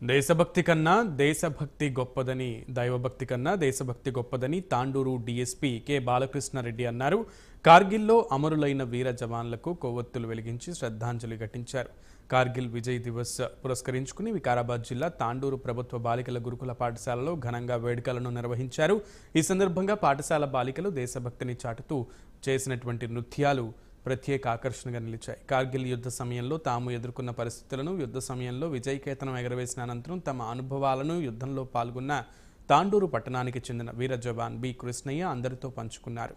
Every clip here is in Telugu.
దేశభక్తి కన్నా దేశభక్తి గొప్పదని దైవభక్తి కన్నా దేశభక్తి గొప్పదని తాండూరు డీఎస్పీ కె బాలకృష్ణారెడ్డి అన్నారు. కార్గిల్లో అమరులైన వీర జవాన్లకు కొవ్వొత్తులు వెలిగించి శ్రద్ధాంజలి ఘటించారు. కార్గిల్ విజయ్ దివస్ పురస్కరించుకుని వికారాబాద్ జిల్లా తాండూరు ప్రభుత్వ బాలికల గురుకుల పాఠశాలలో ఘనంగా వేడుకలను నిర్వహించారు. ఈ సందర్భంగా పాఠశాల బాలికలు దేశభక్తిని చాటుతూ చేసినటువంటి నృత్యాలు ప్రత్యేక ఆకర్షణగా నిలిచాయి. కార్గిల్ యుద్ధ సమయంలో తాము ఎదుర్కొన్న పరిస్థితులను, యుద్ధ సమయంలో విజయకేతనం ఎగరవేసిన అనంతరం తమ అనుభవాలను, యుద్ధంలో పాల్గొన్న తాండూరు పట్టణానికి చెందిన వీర జవాన్ బి కృష్ణయ్య అందరితో పంచుకున్నారు.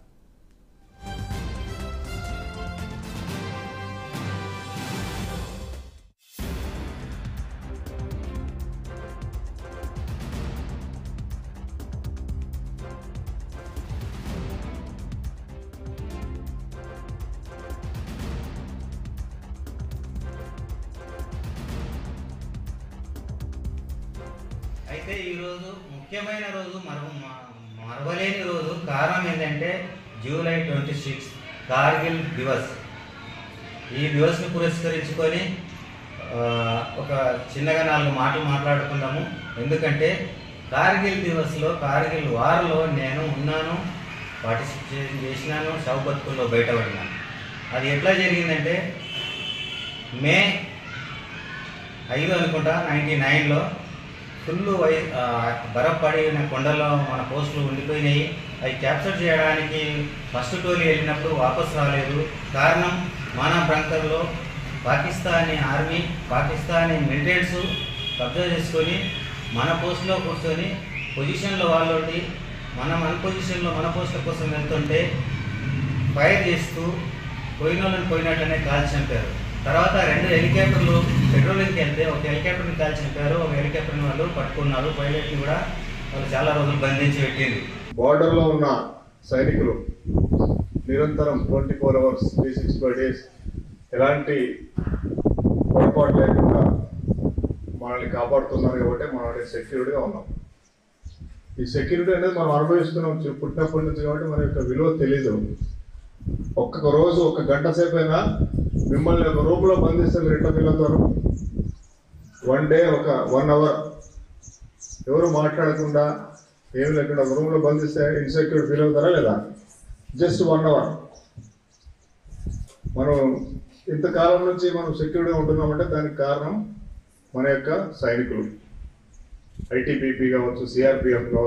అయితే ఈరోజు ముఖ్యమైన రోజు, మరవలేని రోజు. కారణం ఏంటంటే జూలై 26 కార్గిల్ దివస్. ఈ దివస్ని పురస్కరించుకొని ఒక చిన్నగా 4 మాటలు మాట్లాడుకుందాము. ఎందుకంటే కార్గిల్ దివస్లో, కార్గిల్ వార్లో నేను ఉన్నాను, పార్టిసిపేట్ చేసినాను, శవబతుకుల్లో బయటపడినాను. అది ఎట్లా జరిగిందంటే మే 5 అనుకుంటా 99లో ఫుల్ బరఫ్ పడిన కొండల్లో మన పోస్టులు ఉండిపోయినాయి. అవి క్యాప్చర్ చేయడానికి ఫస్ట్ టోలీ వెళ్ళినప్పుడు వాపస్ రాలేదు. కారణం మన బంకర్లో పాకిస్తానీ ఆర్మీ, పాకిస్తానీ మిలిటెంట్స్ కబ్జా చేసుకొని మన పోస్టులో కూర్చొని పొజిషన్లో వాళ్ళోటి మనం అన్పొజిషన్లో మన పోస్టుల కోసం వెళ్తుంటే ఫైర్ చేస్తూ పోయిన వాళ్ళని పోయినట్టనే కాల్చి చంపారు. తర్వాత 2 హెలికాప్టర్లు పెట్రోలింగ్కి వెళ్తే ఒక హెలికాప్టర్ని కాల్చి చంపారు, ఒక హెలికాప్టర్ని వాళ్ళు పట్టుకున్నారు. పైలట్ని కూడా వాళ్ళు చాలా రోజులు బంధించి పెట్టింది. బార్డర్లో ఉన్న సైనికులు నిరంతరం 24 hours 365 days ఎలాంటి పొరపాటు లేకుండా మనల్ని కాపాడుతున్నారు కాబట్టి మనం సెక్యూరిటీగా ఉన్నాం. ఈ సెక్యూరిటీ అనేది మనం అనుభవిస్తున్నాం పుట్టినప్పటి నుంచి కాబట్టి మన యొక్క విలువ తెలీదు. ఒక్క రోజు 1 గంట సేపు అయినా మిమ్మల్ని ఒక రూమ్లో బంధిస్తే మీరు ఎట్లా ఫీల్ అవుతారు? 1 డే 1 hour ఎవరు మాట్లాడకుండా ఏమి లేకుండా ఒక రూమ్లో బంధిస్తే ఇన్సెక్యూర్ ఫీల్ అవుతారా లేదా? Just 1 hour. మనం ఇంతకాలం నుంచి మనం సెక్యూర్గా ఉంటున్నామంటే దానికి కారణం మన యొక్క సైనికులు. ఐటీబీపీ కావచ్చు, సిఆర్పిఎఫ్ కావచ్చు.